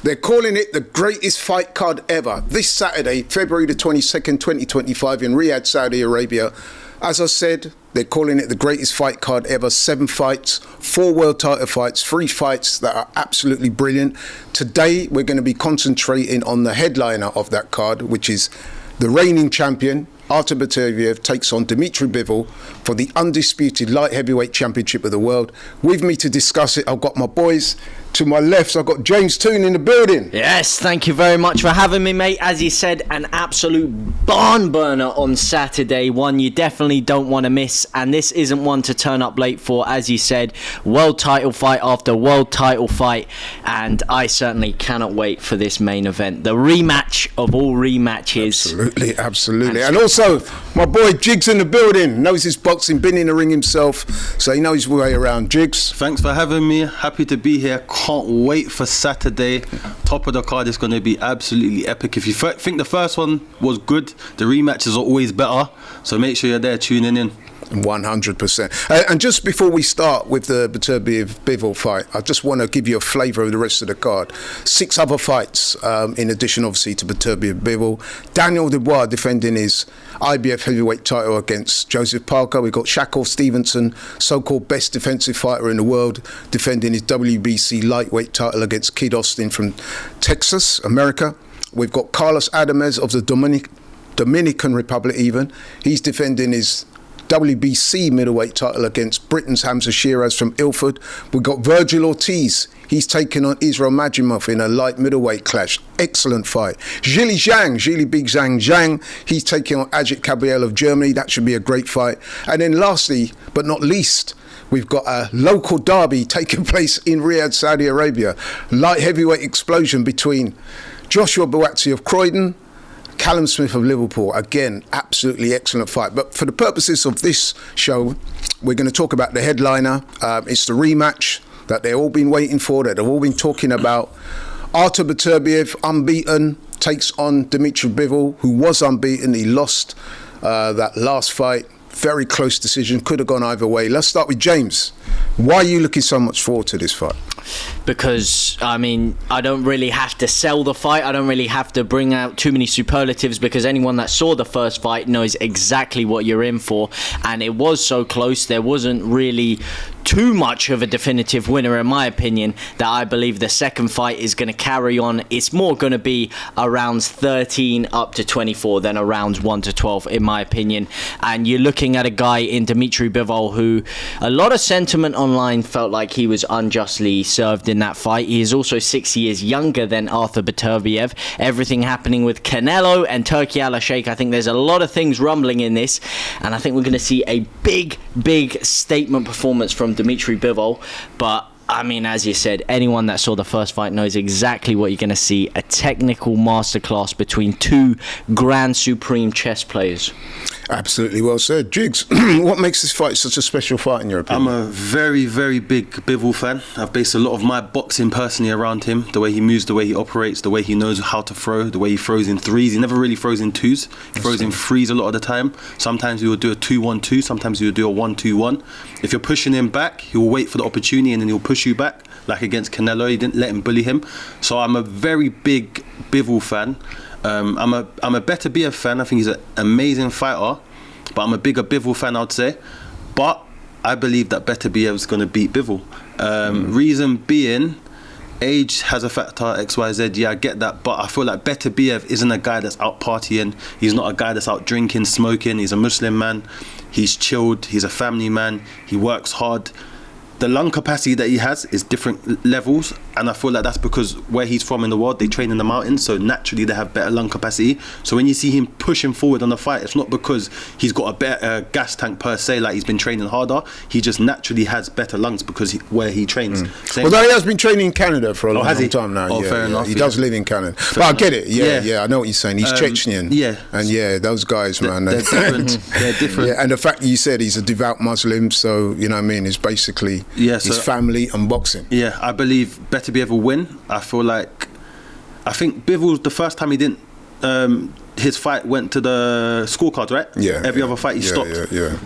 They're calling it the greatest fight card ever. This Saturday, February the 22nd, 2025 in Riyadh, Saudi Arabia. As I said, they're calling it the greatest fight card ever. 7 fights, 4 world title fights, 3 fights that are absolutely brilliant. Today, we're going to be concentrating on the headliner of that card, which is the reigning champion, Artur Beterbiev, takes on Dmitry Bivol for the undisputed light heavyweight championship of the world. With me to discuss it, I've got my boys. To my left, I've got James Toon in the building. Yes, thank you very much for having me, mate. As you said, an absolute barn burner on Saturday, one you definitely don't want to miss. And this isn't one to turn up late for, as you said, world title fight after world title fight. And I certainly cannot wait for this main event, the rematch of all rematches. Absolutely. And also, my boy Jigs in the building, knows his boxing, been in the ring himself, so he knows his way around. Jigs. Thanks for having me. Happy to be here. Can't wait for Saturday. Top of the card is going to be absolutely epic. If you think the first one was good, the rematches are always better. So make sure you're there tuning in. 100%. And just before we start with the Beterbiev-Bivol fight, I just want to give you a flavour of the rest of the card. 6 other fights, in addition, obviously, to Beterbiev-Bivol. Daniel Dubois defending his IBF heavyweight title against Joseph Parker. We've got Shakur Stevenson, so-called best defensive fighter in the world, defending his WBC lightweight title against Kid Austin from Texas, America. We've got Carlos Adames of the Dominican Republic even. He's defending his WBC middleweight title against Britain's Hamza Shiraz from Ilford. We've got Virgil Ortiz. He's taken on Israel Majimov in a light middleweight clash. Excellent fight. Zhili Big Zhang. He's taking on Ajit Kabayel of Germany. That should be a great fight. And then lastly, but not least, we've got a local derby taking place in Riyadh, Saudi Arabia. Light heavyweight explosion between Joshua Buatsi of Croydon, Callum Smith of Liverpool. Again, absolutely excellent fight. But for the purposes of this show, we're going to talk about the headliner. It's the rematch that they've all been waiting for, that they've all been talking about. Artur Beterbiev, unbeaten, takes on Dmitry Bivol, who was unbeaten. He lost that last fight. Very close decision. Could have gone either way. Let's start with James. Why are you looking so much forward to this fight? Because, I mean, I don't really have to sell the fight. I don't really have to bring out too many superlatives, because anyone that saw the first fight knows exactly what you're in for. And it was so close, there wasn't really too much of a definitive winner, in my opinion, that I believe the second fight is going to carry on. It's more going to be around 13 up to 24 than around 1 to 12, in my opinion. And you're looking at a guy in Dmitry Bivol who a lot of sentiment online felt like he was unjustly served in that fight. He is also 6 years younger than Artur Beterbiev. Everything happening with Canelo and Turki Al-Sheikh. I think there's a lot of things rumbling in this, and I think we're going to see a big statement performance from Dmitry Bivol. But I mean, as you said, anyone that saw the first fight knows exactly what you're going to see. A technical masterclass between 2 grand supreme chess players. Absolutely well said. Jigs, what makes this fight such a special fight in your opinion? I'm a very big Bivol fan. I've based a lot of my boxing personally around him. The way he moves, the way he operates, the way he knows how to throw, the way he throws in threes. He never really throws in twos. He throws in threes a lot of the time. Sometimes he will do a 2-1-2. Sometimes he will do a 1-2-1. If you're pushing him back, he will wait for the opportunity and then he'll push you back. Like against Canelo, he didn't let him bully him. So I'm a very big Bivol fan. I'm a Beterbiev fan. I think he's an amazing fighter, but I'm a bigger Bivol fan, I'd say. But I believe that Beterbiev is going to beat Bivol. Reason being, age has a factor, XYZ. Yeah, I get that, but I feel like Beterbiev isn't a guy that's out partying. He's not a guy that's out drinking, smoking. He's a Muslim man. He's chilled. He's a family man. He works hard. The lung capacity that he has is different levels, and I feel like that's because where he's from in the world, they train in the mountains, so naturally they have better lung capacity. So when you see him pushing forward on the fight, it's not because he's got a better gas tank per se, like he's been training harder. He just naturally has better lungs because where he trains. Although he has been training in Canada for a long time now. Oh, fair enough. He does live in Canada. But I get it. Yeah, I know what you're saying. He's Chechnyan. Yeah. And those guys, man. They're different. They're different. Yeah, and the fact that you said he's a devout Muslim, so, you know what I mean, it's basically his family and boxing. Yeah, I believe Beterbiev will win. I think Bivol's the first time he didn't, his fight went to the scorecard, right? Yeah. Every other fight he stopped. Yeah.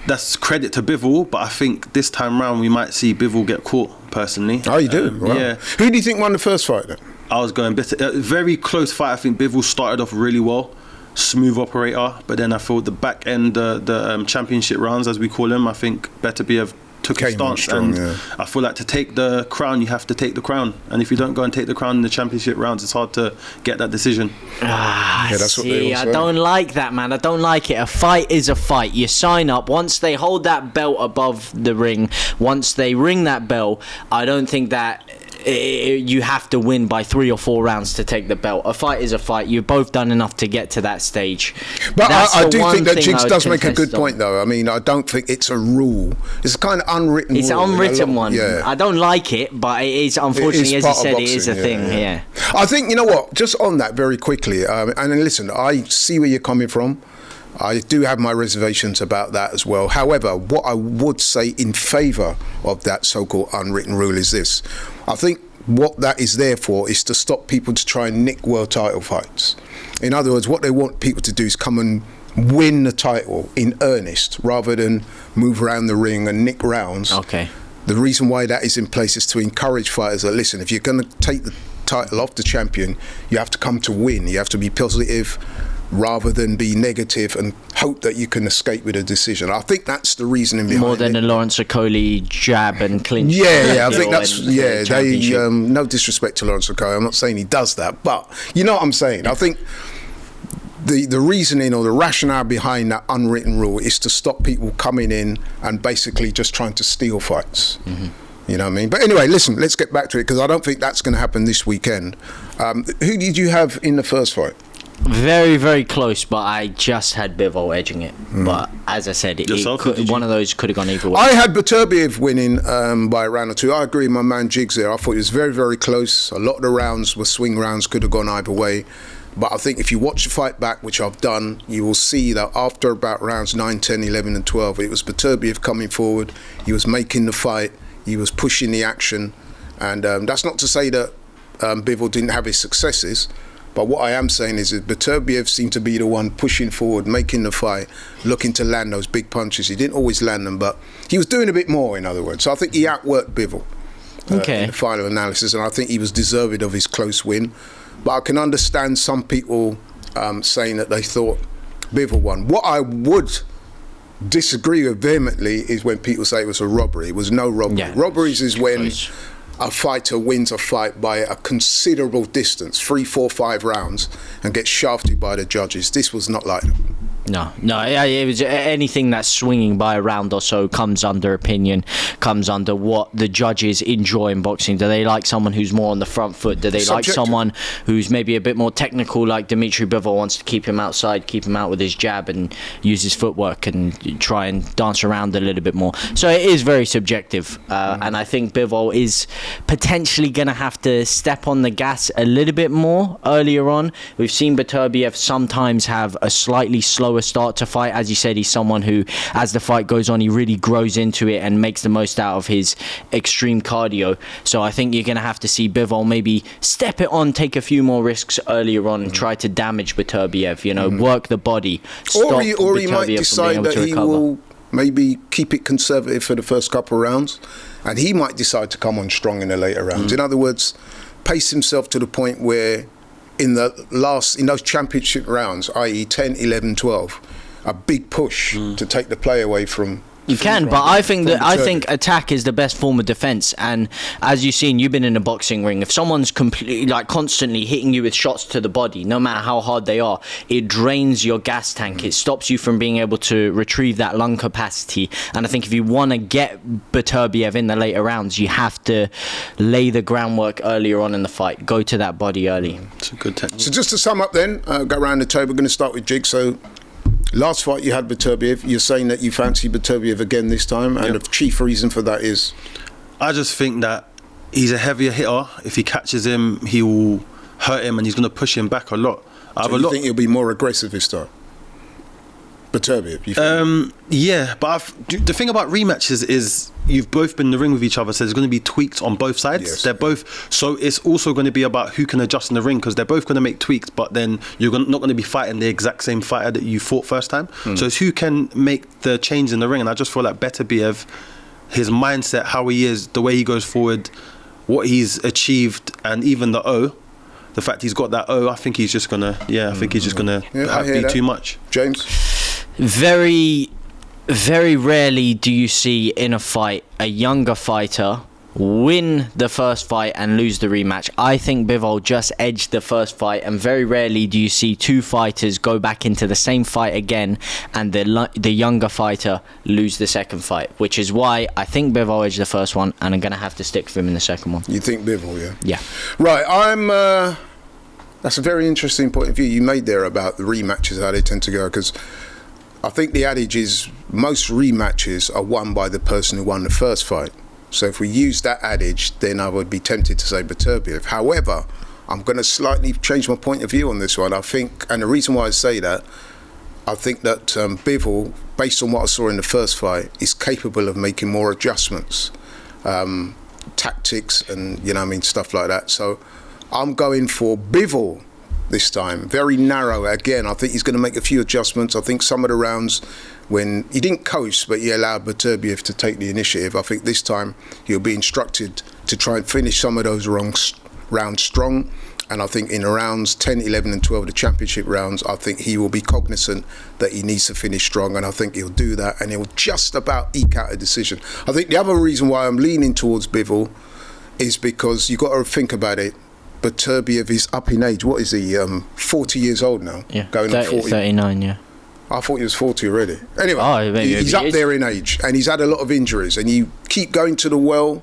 That's credit to Bivol, but I think this time round we might see Bivol get caught, personally. Oh, you do? Wow. Yeah. Who do you think won the first fight then? I was going better. Very close fight. I think Bivol started off really well, smooth operator, but then I thought the back end, the championship rounds as we call them, I think Beterbiev took a stance, strong, and yeah. I feel like to take the crown, you have to take the crown, and if you don't go and take the crown in the championship rounds, it's hard to get that decision. Yeah, that's what they all I say. don't like that, man. I don't like it. A fight is a fight. You sign up. Once they hold that belt above the ring, once they ring that bell, I don't think that you have to win by 3 or 4 rounds to take the belt. A fight is a fight. You've both done enough to get to that stage. But I do think that Jigs I would does make a good contest on. point, though. I mean, I don't think it's a rule. It's a kind of unwritten It's rule. an unwritten one. Yeah. I don't like it, but it is, unfortunately, It is as you part of said, it boxing, is a thing. Yeah. I think, you know what, just on that very quickly, and then listen, I see where you're coming from. I do have my reservations about that as well. However, what I would say in favour of that so-called unwritten rule is this. I think what that is there for is to stop people to try and nick world title fights. In other words, what they want people to do is come and win the title in earnest rather than move around the ring and nick rounds. Okay. The reason why that is in place is to encourage fighters that, listen, if you're going to take the title off the champion, you have to come to win. You have to be positive rather than be negative and hope that you can escape with a decision. I think that's the reasoning behind it. More than a Lawrence Okoli jab and clinch. Yeah, I think deal that's, in the they, championship. no disrespect to Lawrence Okoli, I'm not saying he does that, but you know what I'm saying. I think the reasoning or the rationale behind that unwritten rule is to stop people coming in and basically just trying to steal fights. Mm-hmm. You know what I mean? But anyway, listen, let's get back to it because I don't think that's going to happen this weekend. Who did you have in the first fight? Very, very close, but I just had Bivol edging it. But as I said, Yourself, who did you? one of those could have gone either way. I had Beterbiev winning by a round or two. I agree with my man Jigs there. I thought it was very, very close. A lot of the rounds were swing rounds, could have gone either way. But I think if you watch the fight back, which I've done, you will see that after about rounds 9, 10, 11 and 12, it was Beterbiev coming forward. He was making the fight. He was pushing the action. And that's not to say that Bivol didn't have his successes. But what I am saying is that Beterbiev seemed to be the one pushing forward, making the fight, looking to land those big punches. He didn't always land them, but he was doing a bit more, in other words. So I think he outworked Bivol in the final analysis, and I think he was deserving of his close win. But I can understand some people saying that they thought Bivol won. What I would disagree with vehemently is when people say it was a robbery. It was no robbery. Yeah, Robberies is when close. a fighter wins a fight by a considerable distance, 3, 4, 5 rounds, and gets shafted by the judges. This was not like that. No, it was anything that's swinging by a round or so comes under opinion, comes under what the judges enjoy in boxing. Do they like someone who's more on the front foot? Do they like Subjective. someone who's maybe a bit more technical, like Dimitri Bivol wants to keep him outside, keep him out with his jab and use his footwork and try and dance around a little bit more? So it is very subjective, and I think Bivol is potentially going to have to step on the gas a little bit more earlier on. We've seen Beterbiev sometimes have a slightly slower start to fight. As you said, he's someone who, as the fight goes on, he really grows into it and makes the most out of his extreme cardio. So I think you're going to have to see Bivol maybe step it on, take a few more risks earlier on and try to damage Beterbiev, work the body, stop Or he might Beterbiev from being decide able that to he recover. will maybe keep it conservative for the first couple of rounds, and he might decide to come on strong in the later rounds. In other words, pace himself to the point where in those championship rounds, i.e. 10, 11, 12, a big push to take the play away from. You can, but I think attack is the best form of defense. And as you've seen, you've been in a boxing ring. If someone's completely, constantly hitting you with shots to the body, no matter how hard they are, it drains your gas tank. It stops you from being able to retrieve that lung capacity. And I think if you want to get Beterbiev in the later rounds, you have to lay the groundwork earlier on in the fight. Go to that body early. It's a good technique. So just to sum up then, go around the table, we're going to start with Jig. So last fight you had Beterbiev. You're saying that you fancy Beterbiev again this time, and the chief reason for that is? I just think that he's a heavier hitter. If he catches him, he will hurt him and he's going to push him back a lot. So you think he'll be more aggressive this time? Beterbiev, you think? Yeah, but the thing about rematches is you've both been in the ring with each other, so there's going to be tweaks on both sides. Yes. They're both, so it's also going to be about who can adjust in the ring, because they're both going to make tweaks, but then you're not going to be fighting the exact same fighter that you fought first time. So it's who can make the change in the ring, and I just feel like Beterbiev, his mindset, how he is, the way he goes forward, what he's achieved, and even the the fact he's got that I think he's just gonna be too much. James? Very, very rarely do you see in a fight a younger fighter win the first fight and lose the rematch. I think Bivol just edged the first fight, and very rarely do you see two fighters go back into the same fight again and the younger fighter lose the second fight, which is why I think Bivol edged the first one, and I'm going to have to stick with him in the second one. You think Bivol, yeah? Yeah. Right, that's a very interesting point of view you made there about the rematches, how they tend to go, because I think the adage is most rematches are won by the person who won the first fight. So if we use that adage, then I would be tempted to say Beterbiev. However, I'm going to slightly change my point of view on this one. I think, and the reason why I say that, I think that Bivol, based on what I saw in the first fight, is capable of making more adjustments, tactics and, stuff like that. So I'm going for Bivol this time. Very narrow. Again, I think he's going to make a few adjustments. I think some of the rounds, when he didn't coast, but he allowed Beterbiev to take the initiative, I think this time he'll be instructed to try and finish some of those rounds strong. And I think in the rounds 10, 11 and 12, the championship rounds, I think he will be cognizant that he needs to finish strong, and I think he'll do that, and he'll just about eke out a decision. I think the other reason why I'm leaning towards Bivol is because you've got to think about it. Beterbiev is up in age. What is he? 40 years old now? Yeah, going 30, on 40. 39, yeah. I thought he was 40 already. Anyway, he's up there in age, and he's had a lot of injuries, and you keep going to the well,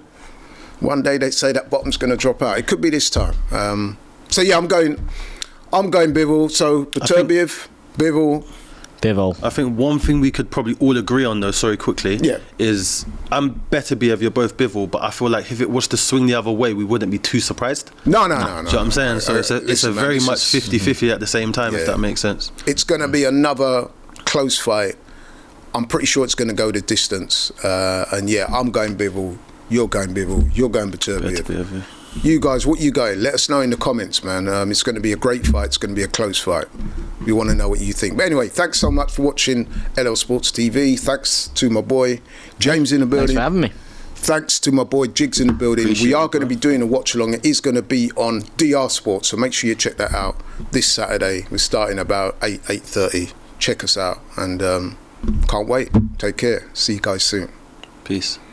one day they say that bottom's going to drop out. It could be this time. So yeah, I'm going Bivol. So Beterbiev, Bivol. I think one thing we could probably all agree on, though, is I'm Beterbiev, you're both Bivol, but I feel like if it was to swing the other way, we wouldn't be too surprised. No. Do you know what I'm saying? So it's a very much 50-50 at the same time, if that makes sense. It's going to be another close fight. I'm pretty sure it's going to go the distance. And yeah, I'm going Bivol, you're going Bivol, you're going Beterbiev. Yeah. You guys, what you going? Let us know in the comments, man. It's going to be a great fight. It's going to be a close fight. We want to know what you think. But anyway, thanks so much for watching LL Sports TV. Thanks to my boy James in the building. Thanks for having me. Thanks to my boy Jigs in the building. We are going to be doing a watch along. It is going to be on DR Sports, so make sure you check that out this Saturday. We're starting about 8:30. Check us out, and can't wait. Take care. See you guys soon. Peace.